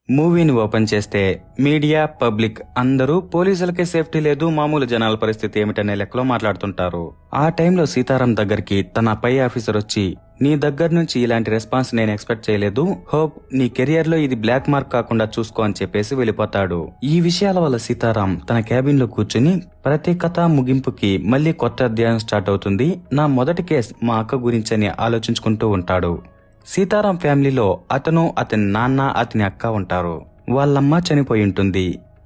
మూవీని ఓపెన్ చేస్తే media, public అందరూ పోలీసులకే సేఫ్టీ లేదు, మామూలు జనాల పరిస్థితి ఏమిటనే లెక్కలో మాట్లాడుతుంటారు. ఆ టైంలో సీతారాం దగ్గరికి తన పై ఆఫీసర్ వచ్చి, నీ దగ్గర నుంచి ఇలాంటి రెస్పాన్స్ నేను ఎక్స్పెక్ట్ చేయలేదు, హోప్ నీ కెరియర్ లో ఇది బ్లాక్ మార్క్ కాకుండా చూసుకో అని చెప్పేసి వెళ్ళిపోతాడు. ఈ విషయాల వల్ల సీతారాం తన క్యాబిన్ లో కూర్చుని ప్రతి కథ ముగింపుకి మళ్లీ కొత్త అధ్యాయం స్టార్ట్ అవుతుంది, నా మొదటి కేసు మా అక్క గురించని ఆలోచించుకుంటూ ఉంటాడు. సీతారాం ఫ్యామిలీలో అతను, అతని నాన్న, అతని అక్క ఉంటారు. వాళ్ళమ్మ చనిపోయి ఉంటుంది.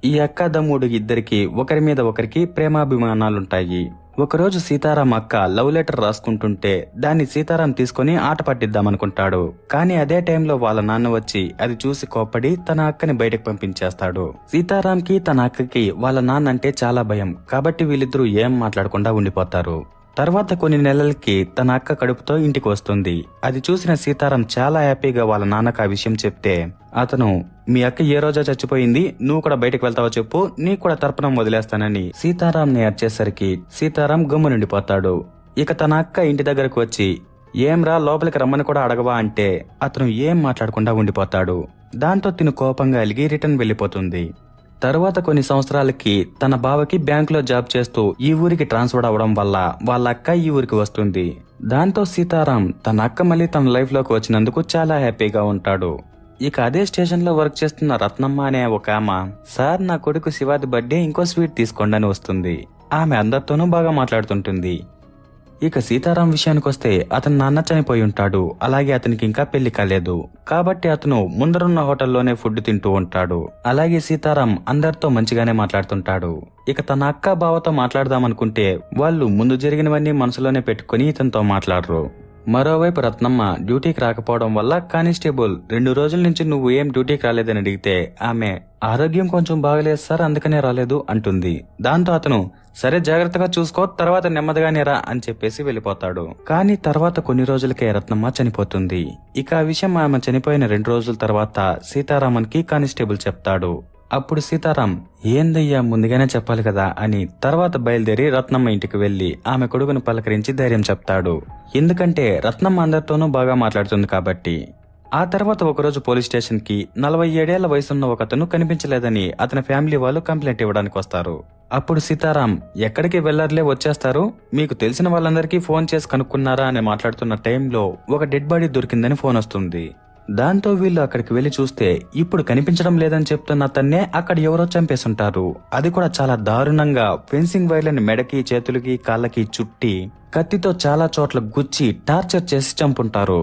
ఈ అక్క తమ్ముడు ఇద్దరికి ఒకరి మీద ఒకరికి ప్రేమాభిమానాలుంటాయి. ఒకరోజు సీతారాం అక్క లవ్ లెటర్ రాసుకుంటుంటే దాన్ని సీతారాం తీసుకుని ఆట పట్టిద్దామనుకుంటాడు. కానీ అదే టైంలో వాళ్ళ నాన్న వచ్చి అది చూసి కోప్పడి తన అక్కని బయటకు పంపించేస్తాడు. సీతారాంకి తన అక్కకి వాళ్ళ నాన్న అంటే చాలా భయం, కాబట్టి వీళ్ళిద్దరూ ఏం మాట్లాడకుండా ఉండిపోతారు. తర్వాత కొన్ని నెలలకి తన అక్క కడుపుతో ఇంటికి వస్తుంది. అది చూసిన సీతారాం చాలా హ్యాపీగా వాళ్ళ నాన్నకు ఆ విషయం చెప్తే, అతను మీ అక్క ఏ రోజా చచ్చిపోయింది, నువ్వు కూడా బయటకు వెళ్తావో చెప్పు, నీకు కూడా తర్పణం వదిలేస్తానని సీతారాంని అరిచేసరికి సీతారాం గమ్ము నిండిపోతాడు. ఇక తన అక్క ఇంటి దగ్గరకు వచ్చి, ఏంరా లోపలికి రమ్మని కూడా అడగవా అంటే అతను ఏం మాట్లాడకుండా ఉండిపోతాడు. దాంతో తిను కోపంగా అలిగి రిటర్న్ వెళ్లిపోతుంది. తరువాత కొన్ని సంవత్సరాలకి తన బావకి బ్యాంకులో జాబ్ చేస్తూ ఈ ఊరికి ట్రాన్స్ఫర్ అవడం వల్ల వాళ్ళ అక్క ఈ ఊరికి వస్తుంది. దాంతో సీతారాం తన అక్క మళ్ళీ తన లైఫ్ లోకి వచ్చినందుకు చాలా హ్యాపీగా ఉంటాడు. ఇక అదే స్టేషన్ లో వర్క్ చేస్తున్న రత్నమ్మ అనే ఒక ఆమె, సార్ నా కొడుకు శివాది బర్త్డే, ఇంకో స్వీట్ తీసుకోండి అని వస్తుంది. ఆమె అందరితోనూ బాగా మాట్లాడుతుంటుంది. ఇక సీతారాం విషయానికొస్తే అతని నాన్న చనిపోయి ఉంటాడు. అలాగే అతనికి ఇంకా పెళ్లి కాలేదు, కాబట్టి అతను ముందరున్న హోటల్లోనే ఫుడ్ తింటూ ఉంటాడు. అలాగే సీతారాం అందరితో మంచిగానే మాట్లాడుతుంటాడు. ఇక తన అక్క బావతో మాట్లాడదామనుకుంటే వాళ్ళు ముందు జరిగినవన్నీ మనసులోనే పెట్టుకుని ఇతనితో మాట్లాడరు. మరోవైపు రత్నమ్మ డ్యూటీకి రాకపోవడం వల్ల కానిస్టేబుల్ 2 రోజుల నుంచి నువ్వు ఏం డ్యూటీకి రాలేదని అడిగితే ఆమె, ఆరోగ్యం కొంచెం బాగలేదు సార్, అందుకనే రాలేదు అంటుంది. దాంతో అతను, సరే జాగ్రత్తగా చూసుకో, తర్వాత నెమ్మదిగానే రా అని చెప్పేసి వెళ్ళిపోతాడు. కానీ తర్వాత కొన్ని రోజులకే రత్నమ్మ చనిపోతుంది. ఇక ఆ విషయం ఆమె చనిపోయిన 2 రోజుల తర్వాత సీతారామన్కి కానిస్టేబుల్ చెప్తాడు. అప్పుడు సీతారాం, ఏందయ్యా ముందుగానే చెప్పాలి కదా అని తర్వాత బయలుదేరి రత్నమ్మ ఇంటికి వెళ్లి ఆమె కొడుకును పలకరించి ధైర్యం చెప్తాడు. ఎందుకంటే రత్నమ్మ అందరితోనూ బాగా మాట్లాడుతుంది కాబట్టి. ఆ తర్వాత ఒకరోజు పోలీస్ స్టేషన్ కి 47 ఏళ్ల వయసున్న ఒకతను కనిపించలేదని అతని ఫ్యామిలీ వాళ్ళు కంప్లైంట్ ఇవ్వడానికి వస్తారు. అప్పుడు సీతారాం, ఎక్కడికి వెళ్లర్లే, వచ్చేస్తారు, మీకు తెలిసిన వాళ్ళందరికీ ఫోన్ చేసి కనుక్కున్నారా అని మాట్లాడుతున్న టైంలో ఒక డెడ్ బాడీ దొరికిందని ఫోన్ వస్తుంది. దాంతో వీళ్ళు అక్కడికి వెళ్లి చూస్తే ఇప్పుడు కనిపించడం లేదని చెప్తున్న అతన్నే అక్కడ ఎవరో చంపేసుంటారు. అది కూడా చాలా దారుణంగా ఫెన్సింగ్ వైర్లని మెడకి, చేతులకి, కాళ్ళకి చుట్టి కత్తితో చాలా చోట్ల గుచ్చి టార్చర్ చేసి చంపుంటారు.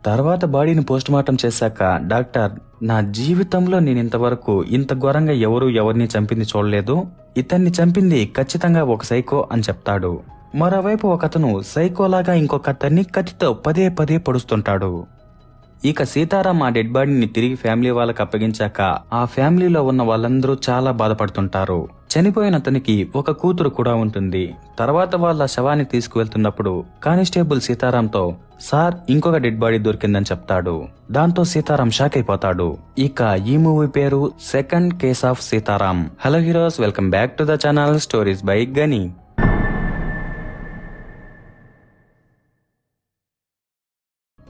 తర్వాత బాడీని పోస్ట్ మార్టం చేశాక డాక్టర్, నా జీవితంలో నేనింతవరకు ఇంత ఘోరంగా ఎవరిని చంపింది చూడలేదు, ఇతన్ని చంపింది ఖచ్చితంగా ఒక సైకో అని చెప్తాడు. మరోవైపు ఒకతను సైకోలాగా ఇంకొక అతన్ని కత్తితో పదే పదే పొడుస్తుంటాడు. ఇక సీతారాం ఆ డెడ్ బాడీని తిరిగి ఫ్యామిలీ వాళ్ళకి అప్పగించాక ఆ ఫ్యామిలీలో ఉన్న వాళ్ళందరూ చాలా బాధపడుతుంటారు. చనిపోయిన అతనికి ఒక కూతురు కూడా ఉంటుంది. తర్వాత వాళ్ళ శవాన్ని తీసుకువెళ్తున్నప్పుడు కానిస్టేబుల్ సీతారాంతో, సార్ ఇంకొక డెడ్ బాడీ దొరికిందని చెప్తాడు. దాంతో సీతారాం షాక్ అయిపోతాడు. ఇక ఈ మూవీ పేరు second case of Sitaram. Hello heroes, welcome back to the channel stories by గని.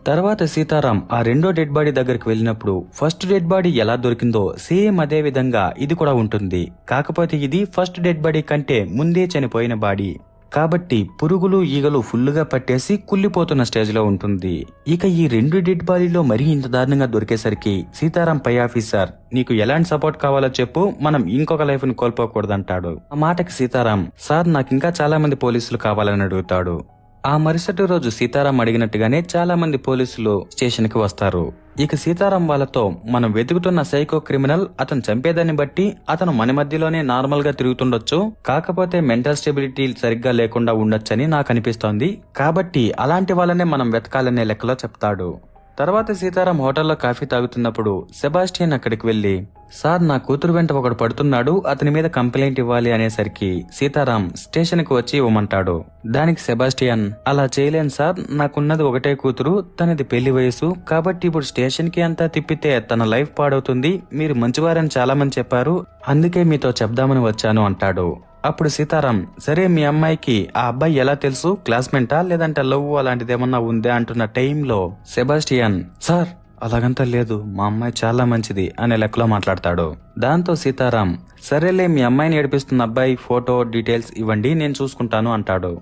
తర్వాత సీతారాం ఆ రెండో డెడ్ బాడీ దగ్గరికి వెళ్ళినప్పుడు ఫస్ట్ డెడ్ బాడీ ఎలా దొరికిందో సేమ్ అదే విధంగా ఇది కూడా ఉంటుంది. కాకపోతే ఇది ఫస్ట్ డెడ్ బాడీ కంటే ముందే చనిపోయిన బాడీ కాబట్టి పురుగులు, ఈగలు ఫుల్లుగా పట్టేసి కుళ్ళిపోతున్న స్టేజ్ లో ఉంటుంది. ఇక ఈ 2 డెడ్ బాడీలో మరీ ఇంత దారుణంగా దొరికేసరికి సీతారాం పై ఆఫీసర్, నీకు ఎలాంటి సపోర్ట్ కావాలో చెప్పు, మనం ఇంకొక లైఫ్ ని కోల్పోకూడదంటాడు. ఆ మాటకి సీతారాం, సార్ నాకింకా చాలా మంది పోలీసులు కావాలని అడుగుతాడు. ఆ మరుసటి రోజు సీతారాం అడిగినట్టుగానే చాలా మంది పోలీసులు స్టేషన్ కి వస్తారు. ఇక సీతారాం వాళ్ళతో, మనం వెతుకుతున్న సైకో క్రిమినల్, అతను చంపేదాన్ని బట్టి అతను మన మధ్యలోనే నార్మల్ గా తిరుగుతుండొచ్చు, కాకపోతే మెంటల్ స్టెబిలిటీ సరిగ్గా లేకుండా ఉండొచ్చని నాకు అనిపిస్తోంది, కాబట్టి అలాంటి వాళ్ళనే మనం వెతకాలనే లెక్కలో చెప్తాడు. తర్వాత సీతారాం హోటల్లో కాఫీ తాగుతున్నప్పుడు సెబాస్టియన్ అక్కడికి వెళ్లి, సార్ నా కూతురు వెంట ఒకడు పడుతున్నాడు, అతని మీద కంప్లైంట్ ఇవ్వాలి అనేసరికి సీతారాం స్టేషన్ కి వచ్చి ఇవ్వమంటాడు. దానికి సెబాస్టియన్, అలా చేయలేను సార్, నాకున్నది ఒకటే కూతురు, తనది పెళ్లి వయసు, కాబట్టి ఇప్పుడు స్టేషన్ కి అంతా తిప్పితే తన లైఫ్ పాడవుతుంది, మీరు మంచివారని చాలా మంది చెప్పారు, అందుకే మీతో చెప్దామని వచ్చాను అంటాడు. అప్పుడు సీతారాం, సరే మీ అమ్మాయికి ఆ అబ్బాయి ఎలా తెలుసు, క్లాస్మేటా లేదంటే లవ్ అలాంటిదేమన్నా ఉందా అంటున్న టైంలో సెబాస్టియన్, సార్ అలాగంతా లేదు, మా అమ్మాయి చాలా మంచిది అనే లెక్కలో మాట్లాడతాడు. దాంతో సీతారాం, సరేలే మీ అమ్మాయిని ఏడిపిస్తున్న అబ్బాయి ఫోటో డీటెయిల్స్ ఇవ్వండి, నేను చూసుకుంటాను అంటాడు.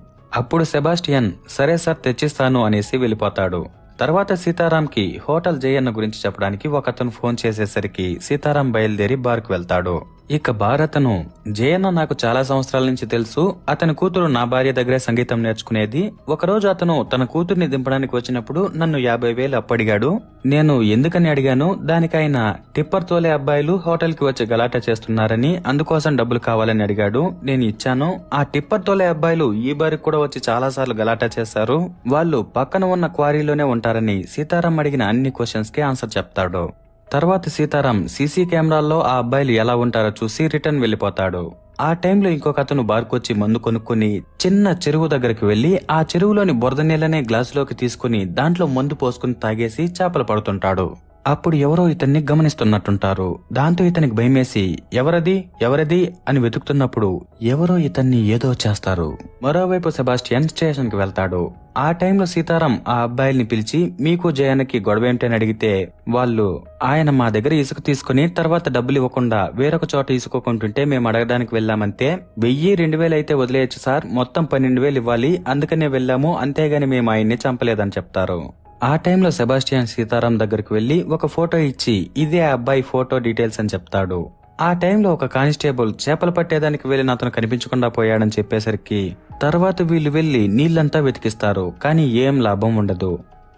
అప్పుడు సెబాస్టియన్ సరే సార్ తెచ్చిస్తాను అనేసి వెళ్ళిపోతాడు. తర్వాత సీతారాంకి హోటల్ జయన్న గురించి చెప్పడానికి ఒకతను ఫోన్ చేసేసరికి సీతారాం బయలుదేరి బార్కు వెళ్తాడు. ఇక బార్ అతను, జయన్న నాకు చాలా సంవత్సరాల నుంచి తెలుసు, అతని కూతురు నా భార్య దగ్గరే సంగీతం నేర్చుకునేది. ఒకరోజు అతను తన కూతుర్ని దింపడానికి వచ్చినప్పుడు నన్ను 50,000 అప్పడిగాడు. నేను ఎందుకని అడిగాను, దానికైనా టిప్పర్ తోలే అబ్బాయిలు హోటల్ కి వచ్చి గలాటా చేస్తున్నారని, అందుకోసం డబ్బులు కావాలని అడిగాడు. నేను ఇచ్చాను. ఆ టిప్పర్ తోలే అబ్బాయిలు ఈ బారికి కూడా వచ్చి చాలా సార్లు గలాటా చేశారు. వాళ్ళు పక్కన ఉన్న క్వారీలోనే ఉంటారని సీతారాం అడిగిన అన్ని క్వశ్చన్స్ కి ఆన్సర్ చెప్తాడు. తర్వాత సీతారాం సీసీ కెమెరాల్లో ఆ అబ్బాయిలు ఎలా ఉంటారో చూసి రిటర్న్ వెళ్లిపోతాడు. ఆ టైంలో ఇంకొక అతను బార్కొచ్చి మందు కొనుక్కుని చిన్న చెరువు దగ్గరికి వెళ్లి ఆ చెరువులోని బురద నీళ్లనే గ్లాసులోకి తీసుకుని దాంట్లో మందు పోసుకుని తాగేసి చేపలు పడుతుంటాడు. అప్పుడు ఎవరో ఇతన్ని గమనిస్తున్నట్టుంటారు. దాంతో ఇతనికి భయమేసి ఎవరది అని వెతుకుతున్నప్పుడు ఎవరో ఇతన్ని ఏదో చేస్తారు. మరోవైపు సెబాస్టియన్ స్టేషన్ కి వెళ్తాడు. ఆ టైంలో సీతారాం ఆ అబ్బాయిల్ని పిలిచి మీకు జయానికి గొడవ ఏంటని అడిగితే వాళ్ళు, ఆయన మా దగ్గర ఇసుక తీసుకుని తర్వాత డబ్బులు ఇవ్వకుండా వేరొక చోట ఇసుక కొంటుంటే మేము అడగడానికి వెళ్ళామంతే. 1000-2000 అయితే వదిలేయచ్చు సార్, మొత్తం 12,000 ఇవ్వాలి, అందుకనే వెళ్ళాము, అంతేగాని మేము ఆయన్ని చంపలేదని చెప్తారు. ఆ టైంలో సెబాస్టియన్ సీతారాం దగ్గరికి వెళ్లి ఒక ఫోటో ఇచ్చి ఇదే ఆ అబ్బాయి ఫోటో డీటెయిల్స్ అని చెప్తాడు. ఆ టైంలో ఒక కానిస్టేబుల్ చేపలు పట్టేదానికి వెళ్లిన అతను కనిపించకుండా పోయాడని చెప్పేసరికి తర్వాత వీళ్ళు వెళ్లి నీళ్లంతా వెతికిస్తారు, కానీ ఏం లాభం ఉండదు.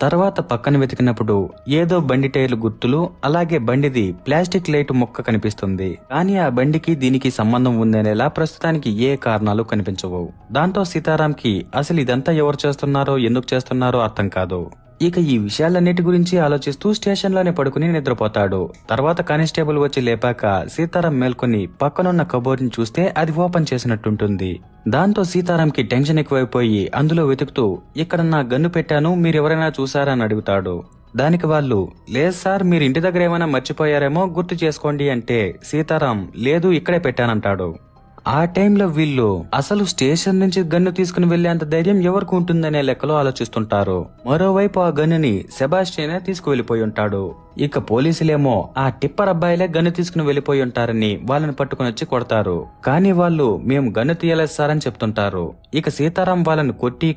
తర్వాత పక్కన వెతికినప్పుడు ఏదో బండి టైర్లు గుర్తులు, అలాగే బండిది ప్లాస్టిక్ లైట్ ముక్క కనిపిస్తుంది. కానీ ఆ బండికి దీనికి సంబంధం ఉందనేలా ప్రస్తుతానికి ఏ కారణాలు కనిపించవు. దాంతో సీతారాంకి అసలు ఇదంతా ఎవరు చేస్తున్నారో ఎందుకు చేస్తున్నారో అర్థం కాదు. ఇక ఈ విషయాలన్నిటి గురించి ఆలోచిస్తూ స్టేషన్లోనే పడుకుని నిద్రపోతాడు. తర్వాత కానిస్టేబుల్ వచ్చి లేపాక సీతారాం మేల్కొని పక్కనున్న కబోర్డ్ని చూస్తే అది ఓపెన్ చేసినట్టుంటుంది. దాంతో సీతారాంకి టెన్షన్ ఎక్కువైపోయి అందులో వెతుకుతూ ఇక్కడ నా గన్ను పెట్టాను, మీరెవరైనా చూసారా అని అడుగుతాడు. దానికి వాళ్ళు, లేదు సార్, మీరు ఇంటి దగ్గర ఏమైనా మర్చిపోయారేమో, గుర్తు చేసుకోండి అంటే సీతారాం లేదు ఇక్కడే పెట్టానంటాడు. ఆ టైంలో వీళ్ళు అసలు స్టేషన్ నుంచి గన్ను తీసుకుని వెళ్లేంత ధైర్యం ఎవరికి ఉంటుందనే లెక్కలో ఆలోచిస్తుంటారు. మరోవైపు ఆ గన్నుని సెబాస్టియనే తీసుకువెళ్లిపోయి ఉంటాడు. ఇక పోలీసులేమో ఆ టిప్పర్ అబ్బాయిలే గన్ను తీసుకుని వెళ్లిపోయి ఉంటారని వాళ్ళని పట్టుకుని వచ్చి కొడతారు. కానీ వాళ్ళు మేము గన్ను తీయలేదు సార్ అని చెప్తుంటారు. ఇక సీతారాం వాళ్ళని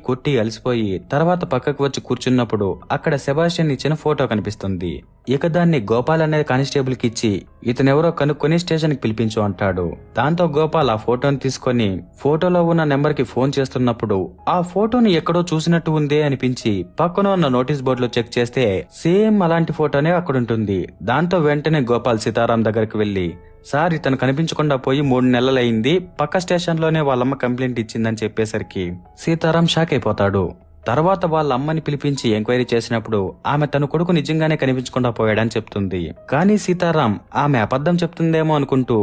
కొట్టి అలసిపోయి తర్వాత పక్కకు వచ్చి కూర్చున్నప్పుడు అక్కడ సెబాస్టియన్ ఇచ్చిన ఫోటో కనిపిస్తుంది. ఇక దాన్ని గోపాల్ అనే కానిస్టేబుల్ కి ఇచ్చి ఇతనెవరో కనుక్కొని స్టేషన్ కి పిలిపించు అంటాడు. దాంతో గోపాల్ ఆ ఫోటోని తీసుకొని ఫోటోలో ఉన్న నెంబర్ కి ఫోన్ చేస్తున్నప్పుడు ఆ ఫోటోని ఎక్కడో చూసినట్టు ఉందే అనిపించి పక్కన ఉన్న నోటీస్ బోర్డులో చెక్ చేస్తే సేమ్ అలాంటి ఫోటోనే అక్కడుంటుంది. దాంతో వెంటనే గోపాల్ సీతారాం దగ్గరికి వెళ్లి, సార్ ఇతను కనిపించకుండా పోయి 3 నెలలైంది, పక్క స్టేషన్ లోనే వాళ్ళమ్మ కంప్లైంట్ ఇచ్చిందని చెప్పేసరికి సీతారాం షాక్ అయిపోతాడు. తర్వాత వాళ్ళ అమ్మని పిలిపించి ఎంక్వైరీ చేసినప్పుడు ఆమె తన కొడుకు నిజంగానే కనిపించకుండా పోయాడని చెప్తుంది. కానీ సీతారాం ఆమె అబద్ధం చెప్తుందేమో అనుకుంటూ,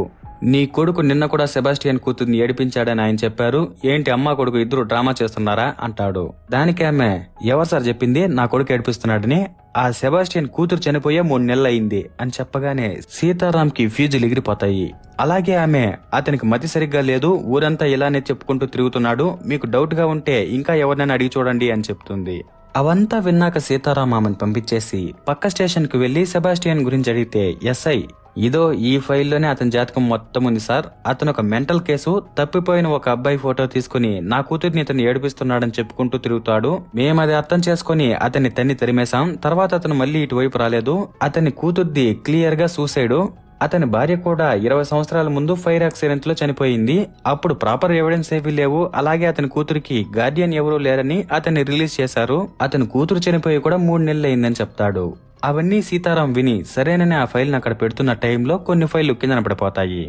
నీ కొడుకు నిన్న కూడా సెబాస్టియన్ కూతుర్ని ఏడిపించాడని ఆయన చెప్పారు, ఏంటి అమ్మ కొడుకు ఇద్దరు డ్రామా చేస్తున్నారా అంటాడు. దానికి ఆమె, ఎవరు సార్ చెప్పింది నా కొడుకు ఏడిపిస్తున్నాడని, ఆ సెబాస్టియన్ కూతురు చనిపోయే 3 నెలలైంది అని చెప్పగానే సీతారాంకి ఫ్యూజులు ఎగిరిపోతాయి. అలాగే ఆమె, అతనికి మతి సరిగ్గా లేదు, ఊరంతా ఇలానే చెప్పుకుంటూ తిరుగుతున్నాడు, మీకు డౌట్ గా ఉంటే ఇంకా ఎవరినైనా అడిగి చూడండి అని చెప్తుంది. అవంతా విన్నాక సీతారాం ఆమెను పంపించేసి పక్క స్టేషన్ కు వెళ్లి సెబాస్టియన్ గురించి అడిగితే ఎస్ఐ, ఇదో ఈ ఫైల్లోనే అతని జాతకం మొత్తం ఉంది సార్, అతను ఒక మెంటల్ కేసు, తప్పిపోయిన ఒక అబ్బాయి ఫోటో తీసుకుని నా కూతుర్ని ఇతను ఏడిపిస్తున్నాడని చెప్పుకుంటూ తిరుగుతాడు, మేమది అర్థం చేసుకుని అతన్ని తరిమేశాం, తర్వాత అతను మళ్ళీ ఇటువైపు రాలేదు, అతని కూతుర్ది క్లియర్ గా సూసైడ్, అతని భార్య కూడా 20 సంవత్సరాల ముందు ఫైర్ యాక్సిడెంట్ లో చనిపోయింది, అప్పుడు ప్రాపర్ ఎవిడెన్స్ ఏవీ లేవు, అలాగే అతని కూతురికి గార్డియన్ ఎవరూ లేరని అతన్ని రిలీజ్ చేశారు, అతని కూతురు చనిపోయి కూడా 3 నెలలు అయిందని చెప్తాడు. అవన్నీ సీతారాం విని సరేనని ఆ ఫైల్ని అక్కడ పెడుతున్న టైంలో కొన్ని ఫైళ్లు కిందన పడిపోతాయి.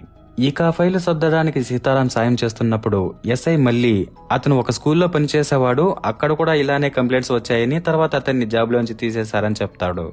ఇక ఆ ఫైలు సర్దడానికి సీతారాం సాయం చేస్తున్నప్పుడు ఎస్ఐ మళ్ళీ అతను ఒక స్కూల్లో పనిచేసేవాడు, అక్కడ కూడా ఇలానే కంప్లైంట్స్ వచ్చాయని, తర్వాత అతన్ని జాబ్ లోంచి తీసేశారని చెప్తాడు.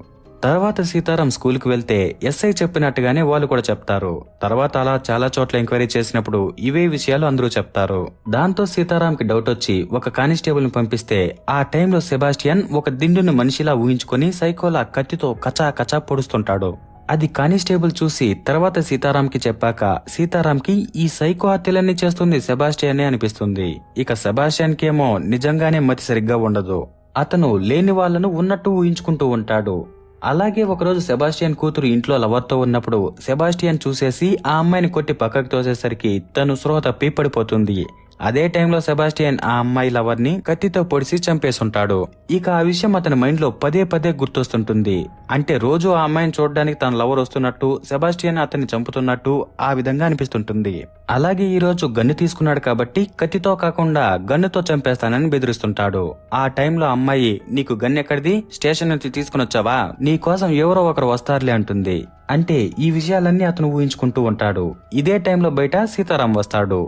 తర్వాత సీతారాం స్కూల్ కి వెళ్తే ఎస్ఐ చెప్పినట్టుగానే వాళ్ళు కూడా చెప్తారు. తర్వాత అలా చాలా చోట్ల ఎంక్వైరీ చేసినప్పుడు ఇవే విషయాలు అందరూ చెప్తారు. దాంతో సీతారాంకి డౌట్ వచ్చి ఒక కానిస్టేబుల్ ని పంపిస్తే ఆ టైంలో సెబాస్టియన్ ఒక దిండును మనిషిలా ఊహించుకుని సైకోలా కత్తితో కచా పొడుస్తుంటాడు. అది కానిస్టేబుల్ చూసి తర్వాత సీతారాంకి చెప్పాక సీతారాంకి ఈ సైకో హత్యలన్నీ చేస్తుంది సెబాస్టియనే అనిపిస్తుంది. ఇక సెబాస్టియన్ కేమో నిజంగానే మతి సరిగ్గా ఉండదు, అతను లేని వాళ్లను ఉన్నట్టు ఊహించుకుంటూ ఉంటాడు. అలాగే ఒకరోజు సెబాస్టియన్ కూతురు ఇంట్లో లవర్తో ఉన్నప్పుడు సెబాస్టియన్ చూసేసి ఆ అమ్మాయిని కొట్టి పక్కకు తోసేసరికి తను స్పృహ తప్పి పడిపోతుంది. అదే టైంలో సెబాస్టియన్ ఆ అమ్మాయి లవర్ ని కత్తితో పొడిసి చంపేసుంటాడు. ఇక ఆ విషయం అతని మైండ్ లో పదే పదే గుర్తొస్తుంటుంది. అంటే రోజు ఆ అమ్మాయిని చూడడానికి తన లవర్ వస్తున్నట్టు, సెబాస్టియన్ అతన్ని చంపుతున్నట్టు ఆ విధంగా అనిపిస్తుంటుంది. అలాగే ఈ రోజు గన్ను తీసుకున్నాడు కాబట్టి కత్తితో కాకుండా గన్నుతో చంపేస్తానని బెదిరిస్తుంటాడు. ఆ టైంలో అమ్మాయి, నీకు గన్ ఎక్కడిది, స్టేషన్ నుంచి తీసుకుని వచ్చావా, నీ కోసం ఎవరో ఒకరు వస్తారులే అంటుంది. అంటే ఈ విషయాలన్నీ అతను ఊహించుకుంటూ ఉంటాడు. ఇదే టైంలో బయట సీతారాం వస్తాడు.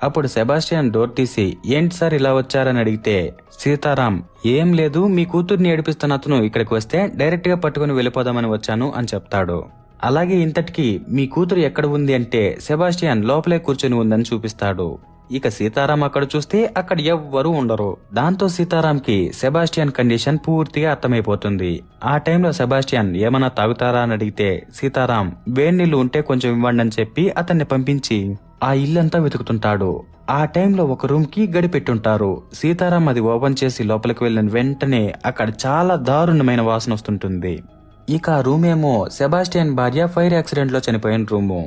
అప్పుడు సెబాస్టియన్ డోర్ తీసి, ఏంటి సార్ ఇలా వచ్చారని అడిగితే సీతారాం, ఏం లేదు, మీ కూతుర్ని ఏడిపిస్తున్న అతను ఇక్కడికి వస్తే డైరెక్ట్ గా పట్టుకుని వెళ్ళిపోదామని వచ్చాను అని చెప్తాడు. అలాగే ఇంతటికి మీ కూతురు ఎక్కడ ఉంది అంటే సెబాస్టియన్ లోపలే కూర్చొని ఉందని చూపిస్తాడు. ఇక సీతారాం అక్కడ చూస్తే అక్కడ ఎవ్వరూ ఉండరు. దాంతో సీతారాంకి సెబాస్టియన్ కండిషన్ పూర్తిగా అర్థమైపోతుంది. ఆ టైంలో సెబాస్టియన్ ఏమన్నా తాగుతారా అని అడిగితే సీతారాం వేడి నీళ్లు ఉంటే కొంచెం ఇవ్వండి అని చెప్పి అతన్ని పంపించి ఆ ఇల్లంతా వెతుకుతుంటాడు. ఆ టైంలో ఒక రూమ్ కి గడి పెట్టుంటారు. సీతారాం అది ఓపెన్ చేసి లోపలికి వెళ్ళిన వెంటనే అక్కడ చాలా దారుణమైన వాసన వస్తుంటుంది. ఇక ఆ రూమ్ ఏమో సెబాస్టియన్ భార్య ఫైర్ యాక్సిడెంట్ లో చనిపోయిన రూము.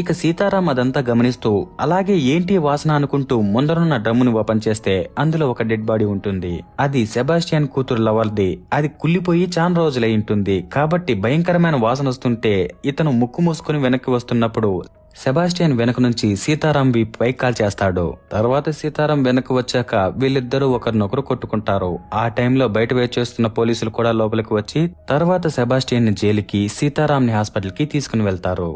ఇక సీతారాం అదంతా గమనిస్తూ అలాగే ఏంటి వాసన అనుకుంటూ ముందరున్న డ్రమ్ముని ఓపెన్ చేస్తే అందులో ఒక డెడ్ బాడీ ఉంటుంది. అది సెబాస్టియన్ కూతురు లవర్ది. అది కుళ్ళిపోయి చాలా రోజులై ఉంటుంది కాబట్టి భయంకరమైన వాసన వస్తుంటే ఇతను ముక్కు మూసుకుని వెనక్కి వస్తున్నప్పుడు సెబాస్టియన్ వెనక నుంచి సీతారాం పై కాల్ చేస్తాడు. తర్వాత సీతారాం వెనక్కి వచ్చాక వీళ్ళిద్దరూ ఒకరినొకరు కొట్టుకుంటారు. ఆ టైంలో బయట వెయిట్ చేస్తున్న పోలీసులు కూడా లోపలికి వచ్చి తర్వాత సెబాస్టియన్ ని జైలుకి, సీతారాం ని హాస్పిటల్ కి తీసుకుని వెళ్తారు.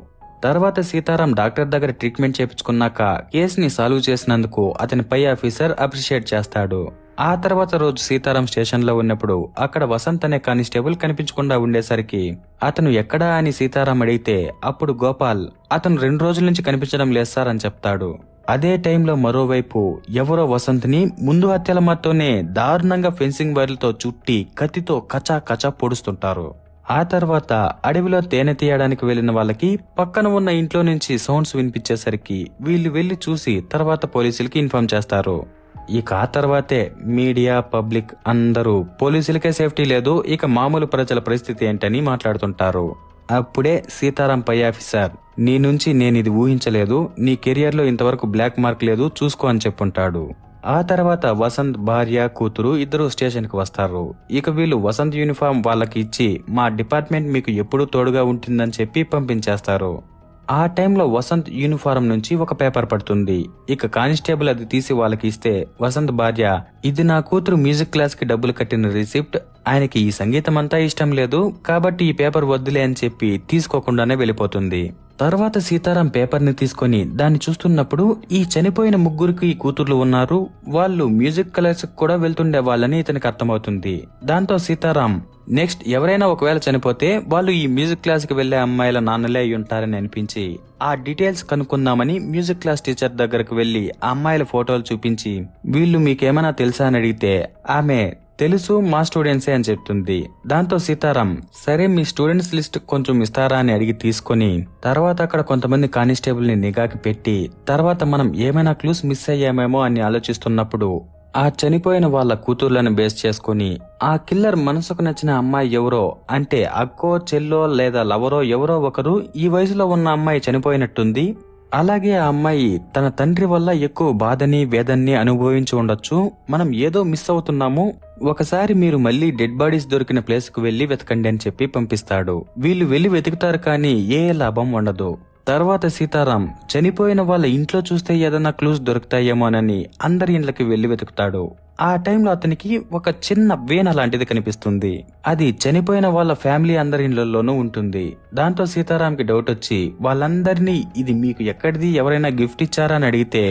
తర్వాత సీతారాం డాక్టర్ దగ్గర ట్రీట్మెంట్ చేయించుకున్నాక కేసుని సాల్వ్ చేసినందుకు అతని పై ఆఫీసర్ అప్రిషియేట్ చేస్తాడు. ఆ తర్వాత రోజు సీతారాం స్టేషన్ లో ఉన్నప్పుడు అక్కడ వసంత్ అనే కానిస్టేబుల్ కనిపించకుండా ఉండేసరికి అతను ఎక్కడా అని సీతారాం అడిగితే అప్పుడు గోపాల్, అతను 2 రోజుల నుంచి కనిపించడం లేదు సార్ అని చెప్తాడు. అదే టైంలో మరోవైపు ఎవరో వసంత్ ని ముందు హత్యల మాతోనే దారుణంగా ఫెన్సింగ్ వైర్లతో చుట్టి కత్తితో కచా కచా పొడుస్తుంటారు. ఆ తర్వాత అడవిలో తేనె తీయడానికి వెళ్లిన వాళ్ళకి పక్కన ఉన్న ఇంట్లో నుంచి సౌండ్స్ వినిపించేసరికి వీళ్ళు వెళ్లి చూసి తర్వాత పోలీసులకి ఇన్ఫార్మ్ చేస్తారు. ఇక ఆ తర్వాతే మీడియా, పబ్లిక్ అందరూ పోలీసులకే సేఫ్టీ లేదు, ఇక మామూలు ప్రజల పరిస్థితి ఏంటని మాట్లాడుతుంటారు. అప్పుడే సీతారాం పై ఆఫీసర్, నీ నుంచి నేను ఇది ఊహించలేదు, నీ కెరియర్ లో ఇంతవరకు బ్లాక్ మార్క్ లేదు, చూసుకో అని చెప్పుంటాడు. ఆ తర్వాత వసంత్ భార్య, కూతురు ఇద్దరు స్టేషన్ కి వస్తారు. ఇక వీళ్ళు వసంత్ యూనిఫామ్ వాళ్ళకి ఇచ్చి మా డిపార్ట్మెంట్ మీకు ఎప్పుడూ తోడుగా ఉంటుందని చెప్పి పంపించేస్తారు. ఆ టైంలో వసంత్ యూనిఫారం నుంచి ఒక పేపర్ పడుతుంది. ఇక కానిస్టేబుల్ అది తీసి వాళ్ళకి ఇస్తే వసంత్ భార్య, ఇది నా కూతురు మ్యూజిక్ క్లాస్ కి డబ్బులు కట్టిన రిసిప్ట్, ఆయనకి ఈ సంగీతం అంతా ఇష్టం లేదు కాబట్టి ఈ పేపర్ వద్దులే అని చెప్పి తీసుకోకుండానే వెళ్ళిపోతుంది. తర్వాత సీతారాం పేపర్ ని తీసుకుని దాన్ని చూస్తున్నప్పుడు ఈ చనిపోయిన ముగ్గురికి కూతుర్లు ఉన్నారు, వాళ్ళు మ్యూజిక్ క్లాస్ కూడా వెళ్తుండే వాళ్ళని ఇతనికి అర్థమవుతుంది. దాంతో సీతారాం, నెక్స్ట్ ఎవరైనా ఒకవేళ చనిపోతే వాళ్ళు ఈ మ్యూజిక్ క్లాస్ కి వెళ్లే అమ్మాయిల నాన్నలే అయి ఉంటారని అనిపించి ఆ డీటెయిల్స్ కనుక్కుందామని మ్యూజిక్ క్లాస్ టీచర్ దగ్గరకు వెళ్లి ఆ అమ్మాయిల ఫోటోలు చూపించి వీళ్ళు మీకేమైనా తెలుసా అని అడిగితే ఆమె తెలుసు, మా స్టూడెంట్సే అని చెప్తుంది. దాంతో సీతారాం, సరే మీ స్టూడెంట్స్ లిస్ట్ కొంచెం ఇస్తారా అని అడిగి తీసుకుని తర్వాత అక్కడ కొంతమంది కానిస్టేబుల్ ని నిఘాకి పెట్టి తర్వాత మనం ఏమైనా క్లూస్ మిస్ అయ్యామేమో అని ఆలోచిస్తున్నప్పుడు ఆ చనిపోయిన వాళ్ళ కూతుర్లను బేస్ చేసుకుని ఆ కిల్లర్ మనసుకు నచ్చిన అమ్మాయి ఎవరో, అంటే అక్కో, చెల్లో లేదా లవరో ఎవరో ఒకరు ఈ వయసులో ఉన్న అమ్మాయి చనిపోయినట్టుంది. అలాగే ఆ అమ్మాయి తన తండ్రి వల్ల ఎక్కువ బాధని, వేదన్ని అనుభవించి ఉండొచ్చు, మనం ఏదో మిస్ అవుతున్నాము, ఒకసారి మీరు మళ్ళీ డెడ్ బాడీస్ దొరికిన ప్లేస్ కు వెళ్లి వెతకండి అని చెప్పి పంపిస్తాడు. వీళ్ళు వెళ్లి వెతుకుతారు కానీ ఏ లాభం ఉండదు. తర్వాత సీతారాం చనిపోయిన వాళ్ళ ఇంట్లో చూస్తే ఏదైనా క్లూస్ దొరుకుతాయేమోనని అందరి ఇంట్లకి వెళ్లి వెతుకుతాడు. ఆ టైంలో అతనికి ఒక చిన్న వీణ లాంటిది కనిపిస్తుంది. అది చనిపోయిన వాళ్ళ ఫ్యామిలీ అందరి ఇళ్లలోనూ ఉంటుంది. దాంతో సీతారాంకి డౌట్ వచ్చి వాళ్ళందరినీ ఇది మీకు ఎక్కడిది, ఎవరైనా గిఫ్ట్ ఇచ్చారా అని అడిగితే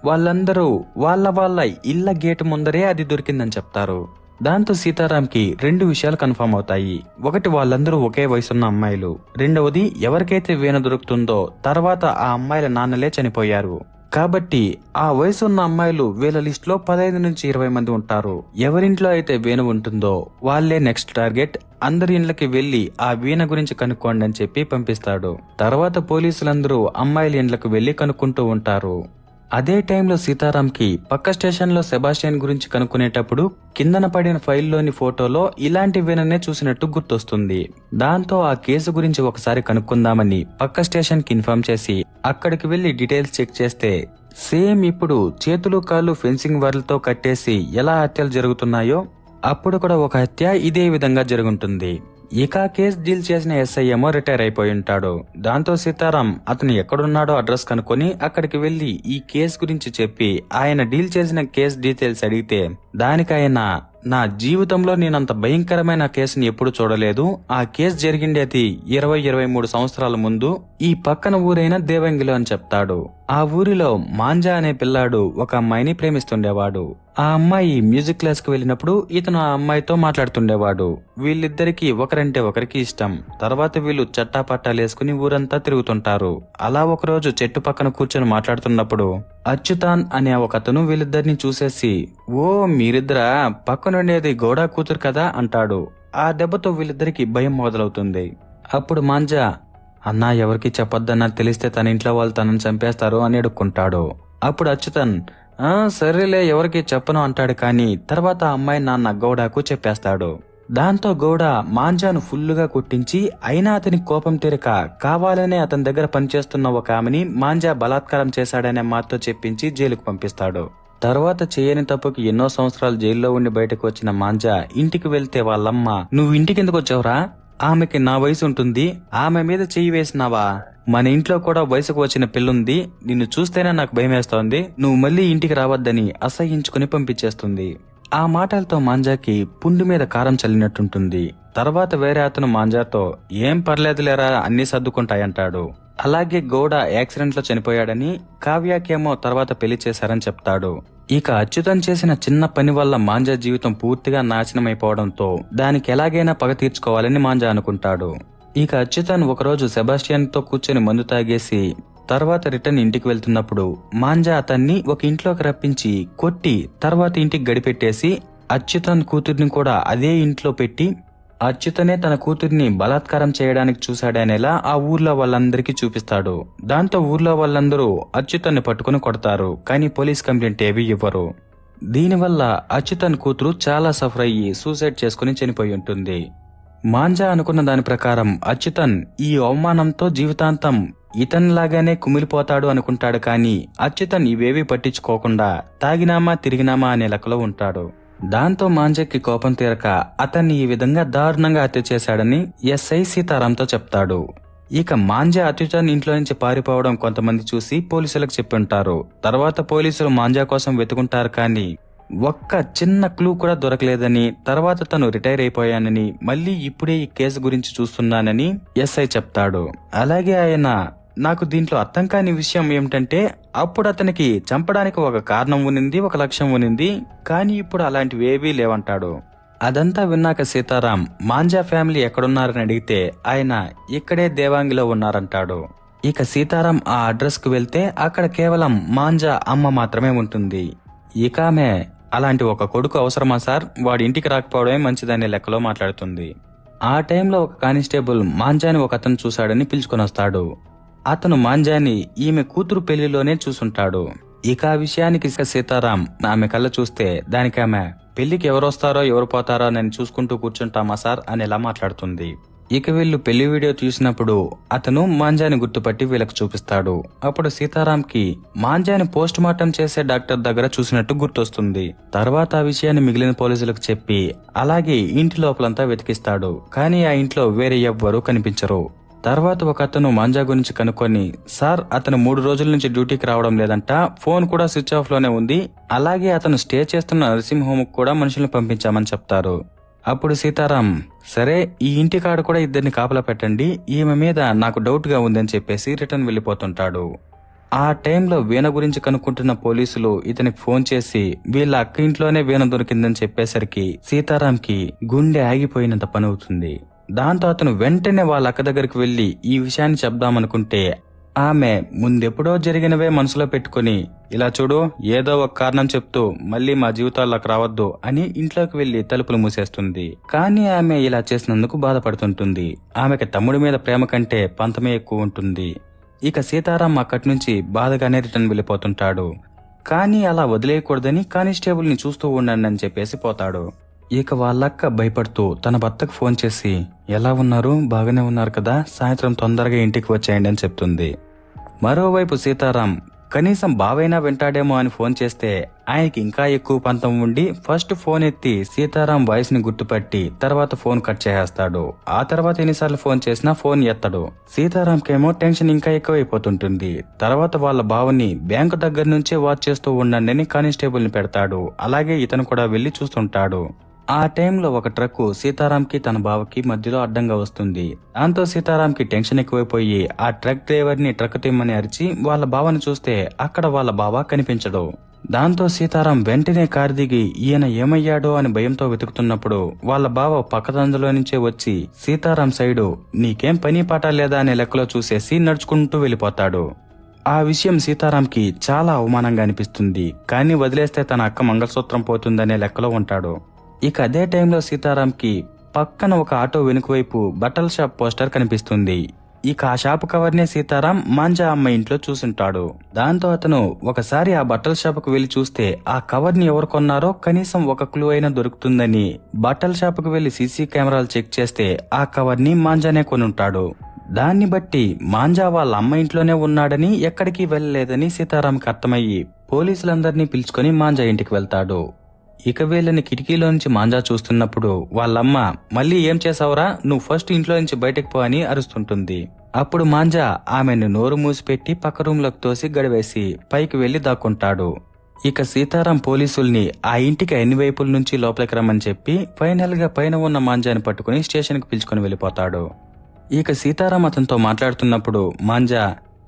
వాళ్ళందరూ వాళ్ళ ఇళ్ల గేటు ముందరే అది దొరికిందని చెప్తారు. దాంతో సీతారాంకి 2 విషయాలు కన్ఫర్మ్ అవుతాయి. ఒకటి, వాళ్ళందరూ ఒకే వయసున్న అమ్మాయిలు. రెండవది, ఎవరికైతే వీణ దొరుకుతుందో తర్వాత ఆ అమ్మాయిల నాన్నలే చనిపోయారు కాబట్టి ఆ వయసున్న అమ్మాయిలు వీళ్ళ లిస్ట్ లో 15 నుంచి 20 మంది ఉంటారు. ఎవరింట్లో అయితే వీణ ఉంటుందో వాళ్లే నెక్స్ట్ టార్గెట్. అందరి ఇండ్లకి వెళ్లి ఆ వీణ గురించి కనుక్కోండి అని చెప్పి పంపిస్తాడు. తర్వాత పోలీసులందరూ అమ్మాయిల ఇండ్లకు వెళ్లి కనుక్కుంటూ ఉంటారు. అదే టైంలో సీతారాంకి పక్క స్టేషన్లో సెబాస్టియన్ గురించి కనుక్కునేటప్పుడు కిందన పడిన ఫైల్లోని ఫోటోలో ఇలాంటి విననే చూసినట్టు గుర్తొస్తుంది. దాంతో ఆ కేసు గురించి ఒకసారి కనుక్కుందామని పక్క స్టేషన్ కి ఇన్ఫార్మ్ చేసి అక్కడికి వెళ్లి డీటెయిల్స్ చెక్ చేస్తే సేమ్ ఇప్పుడు చేతులు కాళ్ళు ఫెన్సింగ్ వైర్లతో కట్టేసి ఎలా హత్యలు జరుగుతున్నాయో అప్పుడు కూడా ఒక హత్య ఇదే విధంగా జరుగుతుంది. ఇక కేసు డీల్ చేసిన ఎస్ఐ ఏమో రిటైర్ అయిపోయి ఉంటాడు. దాంతో సీతారాం అతను ఎక్కడున్నాడో అడ్రస్ కనుక్కొని అక్కడికి వెళ్లి ఈ కేసు గురించి చెప్పి ఆయన డీల్ చేసిన కేసు డీటెయిల్స్ అడిగితే దానికి ఆయన నా జీవితంలో నేనంత భయంకరమైన కేసుని ఎప్పుడు చూడలేదు. ఆ కేసు జరిగిండేది 23 సంవత్సరాల ముందు ఈ పక్కన ఊరైన దేవంగిలో అని చెప్తాడు. ఆ ఊరిలో మాంజా అనే పిల్లాడు ఒక అమ్మాయిని ప్రేమిస్తుండేవాడు. ఆ అమ్మాయి మ్యూజిక్ క్లాస్ కు వెళ్ళినప్పుడు ఇతను ఆ అమ్మాయితో మాట్లాడుతుండేవాడు. వీళ్ళిద్దరికి ఒకరంటే ఒకరికి ఇష్టం. తర్వాత వీళ్ళు చట్టాపట్టాలేసుకుని ఊరంతా తిరుగుతుంటారు. అలా ఒకరోజు చెట్టు పక్కన కూర్చొని మాట్లాడుతున్నప్పుడు అచ్యుతాన్ అనే ఒక అతను వీళ్ళిద్దరిని చూసేసి ఓ మీరిద్దరా పక్కనుండేది గౌడా కూతురు కదా అంటాడు. ఆ దెబ్బతో వీళ్ళిద్దరికి భయం మొదలవుతుంది. అప్పుడు మాంజా అన్నా ఎవరికి చెప్పొద్దన్నా తెలిస్తే తన ఇంట్లో వాళ్ళు తనని చంపేస్తారు అని అడుక్కుంటాడు. అప్పుడు అచ్యుతన్ సరేలే ఎవరికి చెప్పను అంటాడు. కానీ తర్వాత ఆ అమ్మాయి నాన్న గౌడాకు చెప్పేస్తాడు. దాంతో గౌడ మాంజాను ఫుల్లుగా కొట్టించి అయినా అతని కోపం తీరక కావాలనే అతని దగ్గర పనిచేస్తున్న ఒక ఆమెని మాంజా బలాత్కారం చేశాడనే మాటతో చెప్పించి జైలుకు పంపిస్తాడు. తర్వాత చేయని తప్పుకి ఎన్నో సంవత్సరాలు జైల్లో ఉండి బయటకు వచ్చిన మాంజా ఇంటికి వెళ్తే వాళ్ళమ్మ నువ్వు ఇంటికి ఎందుకు వచ్చావురా, ఆమెకి నా వయసు ఉంటుంది, ఆమె మీద చెయ్యి వేసినావా, మన ఇంట్లో కూడా వయసుకు వచ్చిన పిల్లుంది, నిన్ను చూస్తేనే నాకు భయం వేస్తోంది, నువ్వు మళ్ళీ ఇంటికి రావద్దని అసహ్యించుకుని పంపించేస్తుంది. ఆ మాటలతో మాంజాకి పుండు మీద కారం చల్లినట్టుంటుంది. తర్వాత వేరే అతను మాంజాతో ఏం పర్లేదులేరా అన్ని సర్దుకుంటాయంటాడు. అలాగే గౌడ యాక్సిడెంట్ లో చనిపోయాడని, కావ్యాకేమో తర్వాత పెళ్లి చేశారని చెప్తాడు. ఇక అచ్యుతన్ చేసిన చిన్న పని వల్ల మాంజా జీవితం పూర్తిగా నాశనమైపోవడంతో దానికి ఎలాగైనా పగ తీర్చుకోవాలని మాంజా అనుకుంటాడు. ఇక అచ్యుతన్ ఒకరోజు సెబాస్టియన్ తో కూర్చొని మందు తాగేసి తర్వాత రిటర్న్ ఇంటికి వెళ్తున్నప్పుడు మాంజా అతన్ని ఒక ఇంట్లోకి రప్పించి కొట్టి తర్వాత ఇంటికి గడిపెట్టేసి అచ్యుతన్ కూతుర్ని కూడా అదే ఇంట్లో పెట్టి అచ్యుతనే తన కూతుర్ని బలాత్కారం చేయడానికి చూశాడనేలా ఆ ఊర్లో వాళ్ళందరికీ చూపిస్తాడు. దాంతో ఊర్లో వాళ్ళందరూ అచ్యుతన్ని పట్టుకుని కొడతారు. కానీ పోలీస్ కంప్లైంట్ ఏవి ఇవ్వరు. దీనివల్ల అచ్యుతన్ కూతురు చాలా సఫర్ అయ్యి సూసైడ్ చేసుకుని చనిపోయి ఉంటుంది. మాంజా అనుకున్న దాని ప్రకారం అచ్యుతన్ ఈ అవమానంతో జీవితాంతం ఇతనిలాగానే కుమిలిపోతాడు అనుకుంటాడు. కానీ అచ్యుతన్ ఇవేవి పట్టించుకోకుండా తాగినామా తిరిగినామా అనే లెక్కలో ఉంటాడు. దాంతో మాంజాకి కోపం తీరక అతన్ని ఈ విధంగా దారుణంగా హత్య చేశాడని ఎస్ఐ సీతారాంతో చెప్తాడు. ఇక మాంజా అచ్యుతన్ ఇంట్లో నుంచి పారిపోవడం కొంతమంది చూసి పోలీసులకు చెప్పుంటారు. తర్వాత పోలీసులు మాంజా కోసం వెతుకుంటారు. కానీ ఒక్క చిన్న క్లూ కూడా దొరకలేదని, తర్వాత తను రిటైర్ అయిపోయానని, మళ్ళీ ఇప్పుడే ఈ కేసు గురించి చూస్తున్నానని ఎస్ఐ చెప్తాడు. అలాగే ఆయన నాకు దీంట్లో అర్థం కాని విషయం ఏమిటంటే అప్పుడు అతనికి చంపడానికి ఒక కారణం ఉన్నింది, ఒక లక్ష్యం ఉన్నింది, కానీ ఇప్పుడు అలాంటివి ఏవీ లేవంటాడు. అదంతా విన్నాక సీతారాం మాంజా ఫ్యామిలీ ఎక్కడున్నారని అడిగితే ఆయన ఇక్కడే దేవాంగిలో ఉన్నారంటాడు. ఇక సీతారాం ఆ అడ్రస్ కు వెళ్తే అక్కడ కేవలం మాంజా అమ్మ మాత్రమే ఉంటుంది. ఇక ఆమె అలాంటి ఒక కొడుకు అవసరమా సార్, వాడి ఇంటికి రాకపోవడమే మంచిదనే లెక్కలో మాట్లాడుతుంది. ఆ టైంలో ఒక కానిస్టేబుల్ మాంజాని ఒక అతను చూశాడని పిలుచుకొని వస్తాడు. అతను మాంజాని ఈమె కూతురు పెళ్లిలోనే చూసుంటాడు. ఇక ఆ విషయానికి సీతారాం ఆమె కళ్ళ చూస్తే దానికి ఆమె పెళ్లికి ఎవరొస్తారో ఎవరు పోతారో నేను చూసుకుంటూ కూర్చుంటామా సార్ అనేలా మాట్లాడుతుంది. ఇక వీళ్ళు పెళ్లి వీడియో చూసినప్పుడు అతను మాంజాని గుర్తుపట్టి వీళ్ళకి చూపిస్తాడు. అప్పుడు సీతారాంకి మాంజాని పోస్ట్ మార్టం చేసే డాక్టర్ దగ్గర చూసినట్టు గుర్తొస్తుంది. తర్వాత ఆ విషయాన్ని మిగిలిన పోలీసులకు చెప్పి అలాగే ఇంటి లోపలంతా వెతికిస్తాడు. కానీ ఆ ఇంట్లో వేరే ఎవ్వరూ కనిపించరు. తర్వాత ఒక అతను మాంజా గురించి కనుక్కొని సార్ అతను 3 రోజుల నుంచి డ్యూటీకి రావడం లేదంట, ఫోన్ కూడా స్విచ్ ఆఫ్ లోనే ఉంది, అలాగే అతను స్టే చేస్తున్న నర్సింగ్ హోమ్ కూడా మనుషులను పంపించామని చెప్తారు. అప్పుడు సీతారాం సరే ఈ ఇంటి కాడ కూడా ఇద్దరిని కాపలా పెట్టండి, ఈమె మీద నాకు డౌట్ గా ఉందని చెప్పేసి రిటర్న్ వెళ్లిపోతుంటాడు. ఆ టైంలో వీణ గురించి కనుక్కుంటున్న పోలీసులు ఇతనికి ఫోన్ చేసి వీళ్ళ అక్క ఇంట్లోనే వీణ దొరికిందని చెప్పేసరికి సీతారాంకి గుండె ఆగిపోయినంత పని అవుతుంది. దాంతో అతను వెంటనే వాళ్ళ అక్క దగ్గరికి వెళ్లి ఈ విషయాన్ని చెప్దామనుకుంటే ఆమె ముందెప్పుడో జరిగినవే మనసులో పెట్టుకుని ఇలా చూడు ఏదో ఒక కారణం చెప్తూ మళ్ళీ మా జీవితాల్లోకి రావద్దు అని ఇంట్లోకి వెళ్లి తలుపులు మూసేస్తుంది. కానీ ఆమె ఇలా చేసినందుకు బాధపడుతుంటుంది. ఆమెకి తమ్ముడి మీద ప్రేమ కంటే పంతమే ఎక్కువ ఉంటుంది. ఇక సీతారాం అక్కడి నుంచి బాధగానే రిటర్న్ వెళ్ళిపోతుంటాడు. కానీ అలా వదిలేయకూడదని కానిస్టేబుల్ని చూస్తూ ఉండండి అని చెప్పేసి పోతాడు. ఇక వాళ్ళక్క భయపడుతూ తన భర్తకు ఫోన్ చేసి ఎలా ఉన్నారు, బాగానే ఉన్నారు కదా, సాయంత్రం తొందరగా ఇంటికి వచ్చేయండి అని చెప్తుంది. మరోవైపు సీతారాం కనీసం బావైనా వింటాడేమో అని ఫోన్ చేస్తే ఆయనకి ఇంకా ఎక్కువ పంతం ఉండి ఫస్ట్ ఫోన్ ఎత్తి సీతారాం వాయిస్ ని గుర్తుపట్టి తర్వాత ఫోన్ కట్ చేసేస్తాడు. ఆ తర్వాత ఎన్నిసార్లు ఫోన్ చేసినా ఫోన్ ఎత్తడు. సీతారాంకేమో టెన్షన్ ఇంకా ఎక్కువైపోతుంటుంది. తర్వాత వాళ్ళ బావని బ్యాంకు దగ్గర నుంచే వాచ్ చేస్తూ ఉండండి అని కానిస్టేబుల్ ని పెడతాడు. అలాగే ఇతను కూడా వెళ్లి చూస్తుంటాడు. ఆ టైంలో ఒక ట్రక్కు సీతారాంకి తన బావకి మధ్యలో అడ్డంగా వస్తుంది. దాంతో సీతారాంకి టెన్షన్ ఎక్కువైపోయి ఆ ట్రక్ డ్రైవర్ ని ట్రక్ తిమ్మని అరిచి వాళ్ళ బావని చూస్తే అక్కడ వాళ్ళ బావ కనిపించడు. దాంతో సీతారాం వెంటనే కారు దిగి ఈయన ఏమయ్యాడో అని భయంతో వెతుకుతున్నప్పుడు వాళ్ళ బావ పక్కదందులో నుంచే వచ్చి సీతారాం సైడు నీకేం పని పాట లేదా అనే లెక్కలో చూసేసి నడుచుకుంటూ వెళ్ళిపోతాడు. ఆ విషయం సీతారాంకి చాలా అవమానంగా అనిపిస్తుంది. కానీ వదిలేస్తే తన అక్క మంగళసూత్రం పోతుందనే లెక్కలో ఉంటాడు. ఇక అదే టైంలో సీతారాంకి పక్కన ఒక ఆటో వెనుకవైపు బట్టల షాప్ పోస్టర్ కనిపిస్తుంది. ఇక ఆ షాపు కవర్ నే సీతారాం మాంజా అమ్మ ఇంట్లో చూసుంటాడు. దాంతో అతను ఒకసారి ఆ బట్టల షాపుకు వెళ్లి చూస్తే ఆ కవర్ ని ఎవరు కొన్నారో కనీసం ఒక క్లూ అయినా దొరుకుతుందని బట్టల షాపుకు వెళ్లి సీసీ కెమెరాలు చెక్ చేస్తే ఆ కవర్ ని మాంజానే కొనుంటాడు. దాన్ని బట్టి మాంజా వాళ్ళ అమ్మ ఇంట్లోనే ఉన్నాడని ఎక్కడికి వెళ్లలేదని సీతారాంకి అర్థమయ్యి పోలీసులందరినీ పిలుచుకొని మాంజా ఇంటికి వెళ్తాడు. ఇక వీళ్ళని కిటికీలో నుంచి మాంజా చూస్తున్నప్పుడు వాళ్ళమ్మ మళ్ళీ ఏం చేసావురా, నువ్వు ఫస్ట్ ఇంట్లో నుంచి బయటకు పో అని అరుస్తుంటుంది. అప్పుడు మాంజా ఆమెను నోరు మూసిపెట్టి పక్క రూంలోకి తోసి గడివేసి పైకి వెళ్లి దాక్కుంటాడు. ఇక సీతారాం పోలీసుల్ని ఆ ఇంటికి అన్ని వైపుల నుంచి లోపలికి రమ్మని చెప్పి ఫైనల్ గా పైన ఉన్న మాంజాని పట్టుకుని స్టేషన్ కి పిలుచుకుని వెళ్లిపోతాడు. ఇక సీతారాం అతనితో మాట్లాడుతున్నప్పుడు మాంజా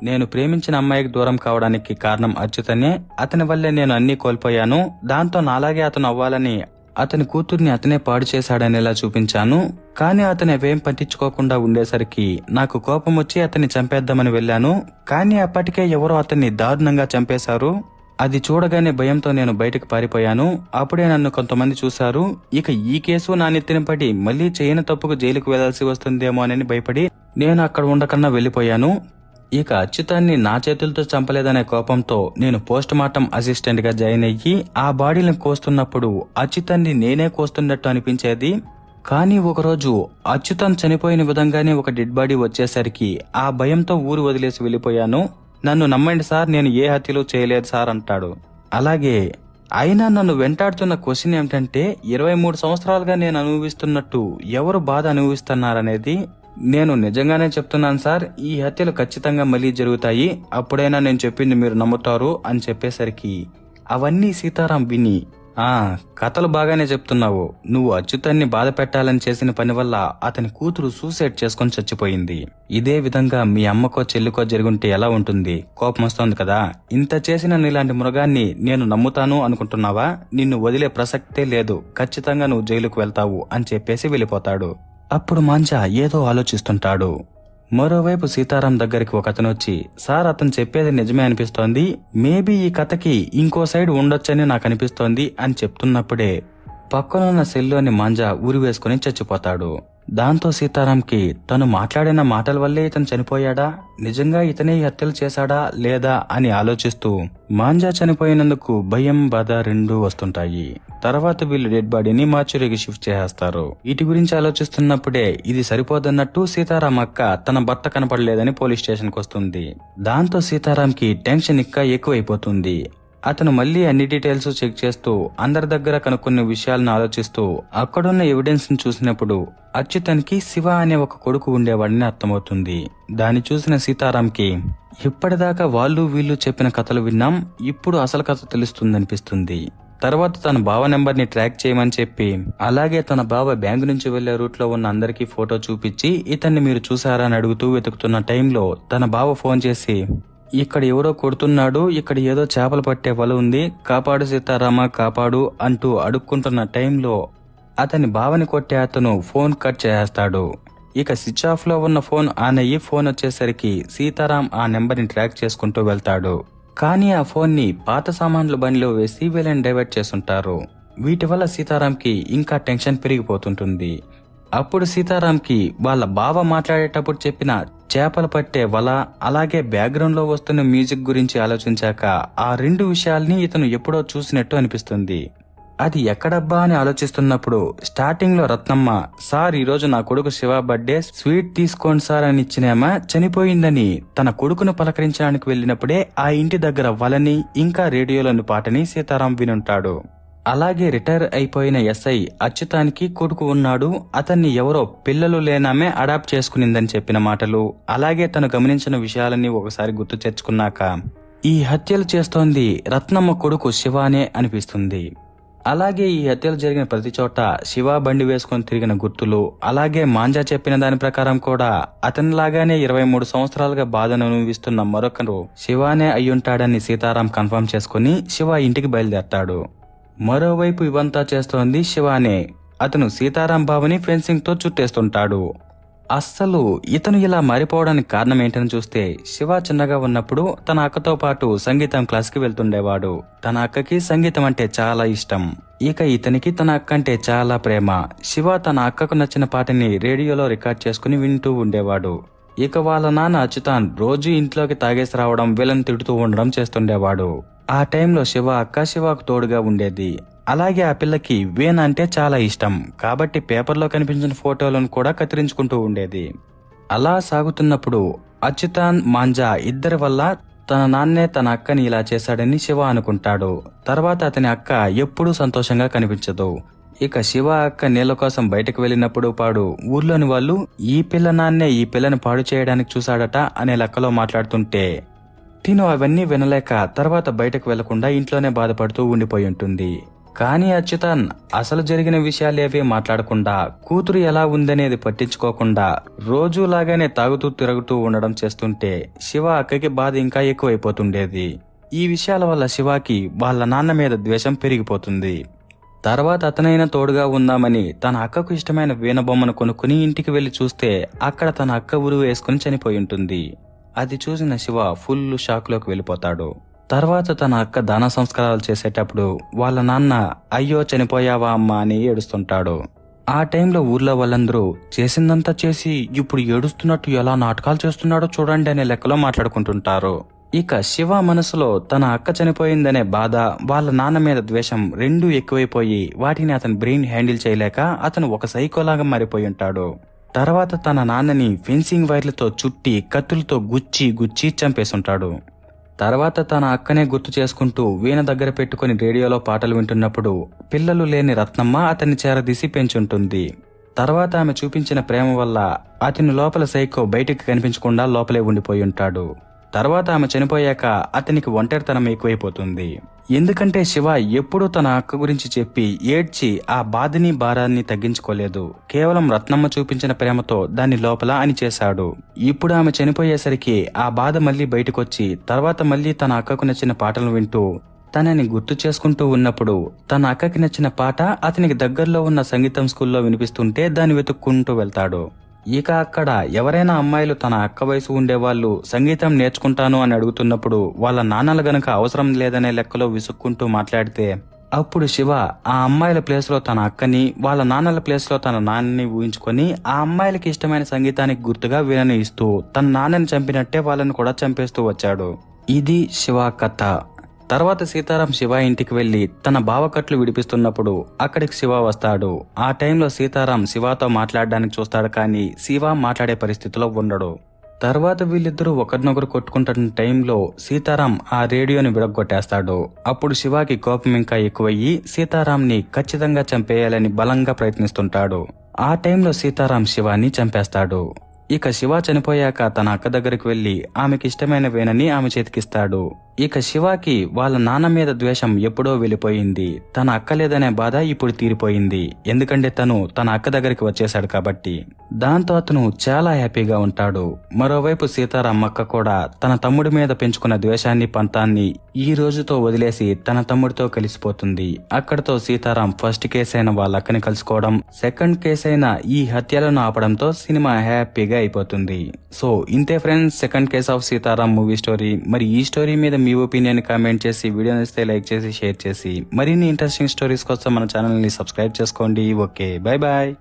నేను ప్రేమించిన అమ్మాయికి దూరం కావడానికి కారణం అచ్యుతనే, అతని వల్లే నేను అన్నీ కోల్పోయాను, దాంతో నాలాగే అతను అవ్వాలని అతని కూతుర్ని అతనే పాడు చేశాడనేలా చూపించాను. కానీ అతను అవేం పట్టించుకోకుండా ఉండేసరికి నాకు కోపం వచ్చి అతన్ని చంపేద్దామని వెళ్ళాను. కానీ అప్పటికే ఎవరో అతన్ని దారుణంగా చంపేశారు. అది చూడగానే భయంతో నేను బయటకు పారిపోయాను. అప్పుడే నన్ను కొంతమంది చూశారు. ఇక ఈ కేసు నా నెత్తిన పడి మళ్లీ చేయని తప్పుకు జైలుకు వెళ్లాల్సి వస్తుందేమో అని భయపడి నేను అక్కడ ఉండకన్నా వెళ్లిపోయాను. ఇక అచ్యుతాన్ని నా చేతులతో చంపలేదనే కోపంతో నేను పోస్ట్ మార్టం అసిస్టెంట్ గా జాయిన్ అయ్యి ఆ బాడీలను కోస్తున్నప్పుడు అచ్యుతాన్ని నేనే కోస్తున్నట్టు అనిపించేది. కానీ ఒకరోజు అచ్యుతన్ చనిపోయిన విధంగానే ఒక డెడ్ బాడీ వచ్చేసరికి ఆ భయంతో ఊరు వదిలేసి వెళ్లిపోయాను. నన్ను నమ్మండి సార్, నేను ఏ హత్యలు చేయలేదు సార్ అంటాడు. అలాగే అయినా నన్ను వెంటాడుతున్న క్వశ్చన్ ఏమిటంటే 23 సంవత్సరాలుగా నేను అనుభవిస్తున్నట్టు ఎవరు బాధ అనుభవిస్తున్నారనేది. నేను నిజంగానే చెప్తున్నాను సార్, ఈ హత్యలు ఖచ్చితంగా మళ్లీ జరుగుతాయి, అప్పుడైనా నేను చెప్పింది మీరు నమ్ముతారు అని చెప్పేసరికి అవన్నీ సీతారాం విని కథలు బాగానే చెప్తున్నావు, నువ్వు అచ్యుతాన్ని బాధ పెట్టాలని చేసిన పని వల్ల అతని కూతురు సూసైడ్ చేసుకుని చచ్చిపోయింది. ఇదే విధంగా మీ అమ్మకో చెల్లికో జరుగుంటే ఎలా ఉంటుంది, కోపం వస్తోంది కదా, ఇంత చేసిన నీలాంటి మృగాన్ని నేను నమ్ముతాను అనుకుంటున్నావా, నిన్ను వదిలే ప్రసక్తే లేదు, ఖచ్చితంగా నువ్వు జైలుకు వెళ్తావు అని చెప్పేసి వెళ్ళిపోతాడు. అప్పుడు మాంజా ఏదో ఆలోచిస్తుంటాడు. మరోవైపు సీతారాం దగ్గరికి ఒకతను వచ్చి సార్ అతను చెప్పేది నిజమే అనిపిస్తోంది, మేబీ ఈ కథకి ఇంకో సైడ్ ఉండొచ్చని నాకు అనిపిస్తోంది అని చెప్తున్నప్పుడే పక్కనున్న సెల్లోని మాంజా ఊరి వేసుకుని చచ్చిపోతాడు. దాంతో సీతారాంకి తను మాట్లాడిన మాటల వల్లే ఇతను చనిపోయాడా, నిజంగా ఇతనే ఈ హత్యలు చేశాడా లేదా అని ఆలోచిస్తూ మాంజా చనిపోయినందుకు భయం బాధ రెండూ వస్తుంటాయి. తర్వాత వీళ్ళు డెడ్ బాడీని మార్చురీకి షిఫ్ట్ చేసేస్తారు. వీటి గురించి ఆలోచిస్తున్నప్పుడే ఇది సరిపోదన్నట్టు సీతారాం అక్క తన భర్త కనపడలేదని పోలీస్ స్టేషన్ కు వస్తుంది. దాంతో సీతారాంకి టెన్షన్ ఇంకా ఎక్కువైపోతుంది. అతను మళ్లీ అన్ని డీటెయిల్స్ చెక్ చేస్తూ అందరి దగ్గర కనుక్కున్న విషయాలను ఆలోచిస్తూ అక్కడున్న ఎవిడెన్స్ ని చూసినప్పుడు అచ్యుతన్కి శివ అనే ఒక కొడుకు ఉండేవాడని అర్థమవుతుంది. దాన్ని చూసిన సీతారాంకి ఇప్పటిదాకా వాళ్ళు వీళ్ళు చెప్పిన కథలు విన్నాం, ఇప్పుడు అసలు కథ తెలుస్తుందనిపిస్తుంది. తర్వాత తన బావ నెంబర్ ని ట్రాక్ చేయమని చెప్పి అలాగే తన బావ బ్యాంకు నుంచి వెళ్లే రూట్ లో ఉన్న అందరికీ ఫోటో చూపించి ఇతన్ని మీరు చూసారా అని అడుగుతూ వెతుకుతున్న టైంలో తన బావ ఫోన్ చేసి ఇక్కడ ఎవరో కొడుతున్నాడు, ఇక్కడ ఏదో చేపలు పట్టే వల ఉంది, కాపాడు సీతారామ కాపాడు అంటూ అడుక్కుంటున్న టైంలో అతని బావని కొట్టే అతను ఫోన్ కట్ చేస్తాడు. ఇక స్విచ్ ఆఫ్ లో ఉన్న ఫోన్ ఆన్ అయ్యి ఫోన్ వచ్చేసరికి సీతారాం ఆ నెంబర్ ని ట్రాక్ చేసుకుంటూ వెళ్తాడు. కానీ ఆ ఫోన్ ని పాత సామాన్ల బండిలో వేసి వీళ్ళని డైవర్ట్ చేస్తుంటారు. వీటి వల్ల సీతారాంకి ఇంకా టెన్షన్ పెరిగిపోతుంటుంది. అప్పుడు సీతారాంకి వాళ్ళ బావ మాట్లాడేటప్పుడు చెప్పిన చేపలు పట్టే వల అలాగే బ్యాక్గ్రౌండ్ లో వస్తున్న మ్యూజిక్ గురించి ఆలోచించాక ఆ రెండు విషయాల్ని ఇతను ఎప్పుడో చూసినట్టు అనిపిస్తుంది. అది ఎక్కడబ్బా అని ఆలోచిస్తున్నప్పుడు స్టార్టింగ్ లో రత్నమ్మ, సార్ ఈరోజు నా కొడుకు శివ బర్త్డే, స్వీట్ తీసుకోండి సార్ అని ఇచ్చినేమా చనిపోయిందని తన కొడుకును పలకరించడానికి వెళ్ళినప్పుడే ఆ ఇంటి దగ్గర వలని ఇంకా రేడియోలోని పాటని సీతారాం వినుంటాడు. అలాగే రిటైర్ అయిపోయిన ఎస్ఐ అచ్యుతానికి కొడుకు ఉన్నాడు, అతన్ని ఎవరో పిల్లలు లేనామే అడాప్ట్ చేసుకునిందని చెప్పిన మాటలు, అలాగే తను గమనించిన విషయాలన్నీ ఒకసారి గుర్తు తెచ్చుకున్నాక ఈ హత్యలు చేస్తోంది రత్నమ్మ కొడుకు శివానే అనిపిస్తుంది. అలాగే ఈ హత్యలు జరిగిన ప్రతి చోట శివ బండి వేసుకొని తిరిగిన గుర్తులు, అలాగే మాంజా చెప్పిన దాని ప్రకారం కూడా అతనిలాగానే 23 సంవత్సరాలుగా బాధను అనుభవిస్తున్న మరొకరు శివానే అయ్యుంటాడని సీతారాం కన్ఫర్మ్ చేసుకుని శివ ఇంటికి బయలుదేరతాడు. మరోవైపు ఇవంతా చేస్తోంది శివానే. అతను సీతారాం బావని ఫెన్సింగ్ తో చుట్టేస్తుంటాడు. అస్సలు ఇతను ఇలా మారిపోవడానికి కారణం ఏంటని చూస్తే, శివ చిన్నగా ఉన్నప్పుడు తన అక్కతో పాటు సంగీతం క్లాస్ కి వెళ్తుండేవాడు. తన అక్కకి సంగీతం అంటే చాలా ఇష్టం. ఇక ఇతనికి తన అక్క అంటే చాలా ప్రేమ. శివ తన అక్కకు నచ్చిన పాటని రేడియోలో రికార్డ్ చేసుకుని వింటూ ఉండేవాడు. ఇక వాళ్ళ నాన్న అచ్యుతాన్ రోజు ఇంట్లోకి తాగేసి రావడం, వీళ్ళని తిడుతూ ఉండడం చేస్తుండేవాడు. ఆ టైంలో శివ అక్క శివకు తోడుగా ఉండేది. అలాగే ఆ పిల్లకి వీణ అంటే చాలా ఇష్టం కాబట్టి పేపర్లో కనిపించిన ఫోటోలను కూడా కత్తిరించుకుంటూ ఉండేది. అలా సాగుతున్నప్పుడు అచ్యుతాన్, మాంజా ఇద్దరి వల్ల తన నాన్నే తన అక్కని ఇలా చేశాడని శివ అనుకుంటాడు. తర్వాత అతని అక్క ఎప్పుడూ సంతోషంగా కనిపించదు. ఇక శివ అక్క నీళ్ల కోసం బయటకు వెళ్ళినప్పుడు పాడు ఊర్లోని వాళ్ళు ఈ పిల్ల నాన్నే ఈ పిల్లని పాడు చేయడానికి చూశాడట అనే లెక్కలో మాట్లాడుతుంటే తిను అవన్నీ వినలేక తర్వాత బయటకు వెళ్లకుండా ఇంట్లోనే బాధపడుతూ ఉండిపోయి ఉంటుంది. కానీ అచ్యుతాన్ అసలు జరిగిన విషయాలేవీ మాట్లాడకుండా కూతురు ఎలా ఉందనేది పట్టించుకోకుండా రోజులాగానే తాగుతూ తిరుగుతూ ఉండడం చేస్తుంటే శివ అక్కకి బాధ ఇంకా ఎక్కువైపోతుండేది. ఈ విషయాల వల్ల శివాకి వాళ్ళ నాన్న మీద ద్వేషం పెరిగిపోతుంది. తర్వాత అతనైనా తోడుగా ఉందామని తన అక్కకు ఇష్టమైన వీణ బొమ్మను కొనుక్కుని ఇంటికి వెళ్లి చూస్తే అక్కడ తన అక్క ఉరువు వేసుకుని చనిపోయి ఉంటుంది. అది చూసిన శివ ఫుల్ షాక్ లోకి వెళ్ళిపోతాడు. తర్వాత తన అక్క దాన సంస్కారాలు చేసేటప్పుడు వాళ్ళ నాన్న అయ్యో చనిపోయావా అమ్మా అని ఏడుస్తుంటాడు. ఆ టైంలో ఊర్లో వాళ్ళందరూ చేసిందంతా చేసి ఇప్పుడు ఏడుస్తున్నట్టు ఎలా నాటకాలు చేస్తున్నాడో చూడండి అనే లెక్కలో మాట్లాడుకుంటుంటారు. ఇక శివ మనసులో తన అక్క చనిపోయిందనే బాధ, వాళ్ళ నాన్న మీద ద్వేషం రెండూ ఎక్కువైపోయి వాటిని అతని బ్రెయిన్ హ్యాండిల్ చేయలేక అతను ఒక సైకోలాగా మారిపోయి ఉంటాడు. తర్వాత తన నాన్నని ఫెన్సింగ్ వైర్లతో చుట్టి కత్తులతో గుచ్చి గుచ్చి చంపేసుంటాడు. తర్వాత తన అక్కనే గుర్తు చేసుకుంటూ వీణ దగ్గర పెట్టుకుని రేడియోలో పాటలు వింటున్నప్పుడు పిల్లలు లేని రత్నమ్మ అతన్ని చేరదీసి పెంచుంటుంది. తర్వాత ఆమె చూపించిన ప్రేమ వల్ల అతని లోపల సైకో బయటికి కనిపించకుండా లోపలే ఉండిపోయి ఉంటాడు. తర్వాత ఆమె చనిపోయాక అతనికి ఒంటరితనం ఎక్కువైపోతుంది. ఎందుకంటే శివ ఎప్పుడూ తన అక్క గురించి చెప్పి ఏడ్చి ఆ బాధని భారాన్ని తగ్గించుకోలేదు. కేవలం రత్నమ్మ చూపించిన ప్రేమతో దాన్ని లోపల అని చేశాడు. ఇప్పుడు ఆమె చనిపోయేసరికి ఆ బాధ మళ్లీ బయటకొచ్చి తర్వాత మళ్లీ తన అక్కకు నచ్చిన పాటలు వింటూ తనని గుర్తు చేసుకుంటూ ఉన్నప్పుడు తన అక్కకి నచ్చిన పాట అతనికి దగ్గరలో ఉన్న సంగీతం స్కూల్లో వినిపిస్తుంటే దాన్ని వెతుక్కుంటూ వెళ్తాడు. ఇక అక్కడ ఎవరైనా అమ్మాయిలు తన అక్క వయసు ఉండేవాళ్ళు సంగీతం నేర్చుకుంటాను అని అడుగుతున్నప్పుడు వాళ్ళ నాన్నలు గనక అవసరం లేదనే లెక్కలో విసుక్కుంటూ మాట్లాడితే అప్పుడు శివ ఆ అమ్మాయిల ప్లేస్ లో తన అక్కని, వాళ్ళ నాన్నల ప్లేస్ లో తన నాన్నని ఊహించుకొని ఆ అమ్మాయిలకి ఇష్టమైన సంగీతానికి గుర్తుగా వీణని ఇస్తూ తన నాన్నని చంపినట్టే వాళ్ళని కూడా చంపేస్తూ వచ్చాడు. ఇది శివ కథ. తర్వాత సీతారాం శివ ఇంటికి వెళ్లి తన బావకట్లు విడిపిస్తున్నప్పుడు అక్కడికి శివ వస్తాడు. ఆ టైంలో సీతారాం శివతో మాట్లాడడానికి చూస్తాడు, కానీ శివ మాట్లాడే పరిస్థితిలో ఉండడు. తర్వాత వీళ్ళిద్దరూ ఒకరినొకరు కొట్టుకుంటున్న టైంలో సీతారాం ఆ రేడియోని విడగొట్టేస్తాడు. అప్పుడు శివాకి కోపం ఇంకా ఎక్కువయ్యి సీతారాంని ఖచ్చితంగా చంపేయాలని బలంగా ప్రయత్నిస్తుంటాడు. ఆ టైంలో సీతారాం శివాని చంపేస్తాడు. ఇక శివ చనిపోయాక తన అక్క దగ్గరికి వెళ్లి ఆమెకి ఇష్టమైన వేణని ఆమె చేతికిస్తాడు. ఇక శివాకి వాళ్ళ నాన్న మీద ద్వేషం ఎప్పుడో వెళ్ళిపోయింది. తన అక్క లేదనే బాధ ఇప్పుడు తీరిపోయింది. ఎందుకంటే తను తన అక్క దగ్గరికి వచ్చేశాడు కాబట్టి. దాంతో అతను చాలా హ్యాపీగా ఉంటాడు. మరోవైపు సీతారాం అక్క కూడా తన తమ్ముడి మీద పెంచుకున్న ద్వేషాన్ని పంతాన్ని ఈ రోజుతో వదిలేసి తన తమ్ముడితో కలిసిపోతుంది. అక్కడతో సీతారాం ఫస్ట్ కేసు అయిన వాళ్ళ అక్కని కలుసుకోవడం, సెకండ్ కేసు అయిన ఈ హత్యలను ఆపడంతో సినిమా హ్యాపీగా అయిపోతుంది. సో ఇంతే friends, second case of Sitaram movie story. మరి ఈ స్టోరీ మీద మీ ఒపీనియన్ కామెంట్ చేసి, వీడియో నచ్చితే లైక్ చేసి షేర్ చేసి మరిన్ని ఇంట్రెస్టింగ్ స్టోరీస్ కోసం మన ఛానల్ ని సబ్స్క్రైబ్ చేసుకోండి. Okay, bye bye.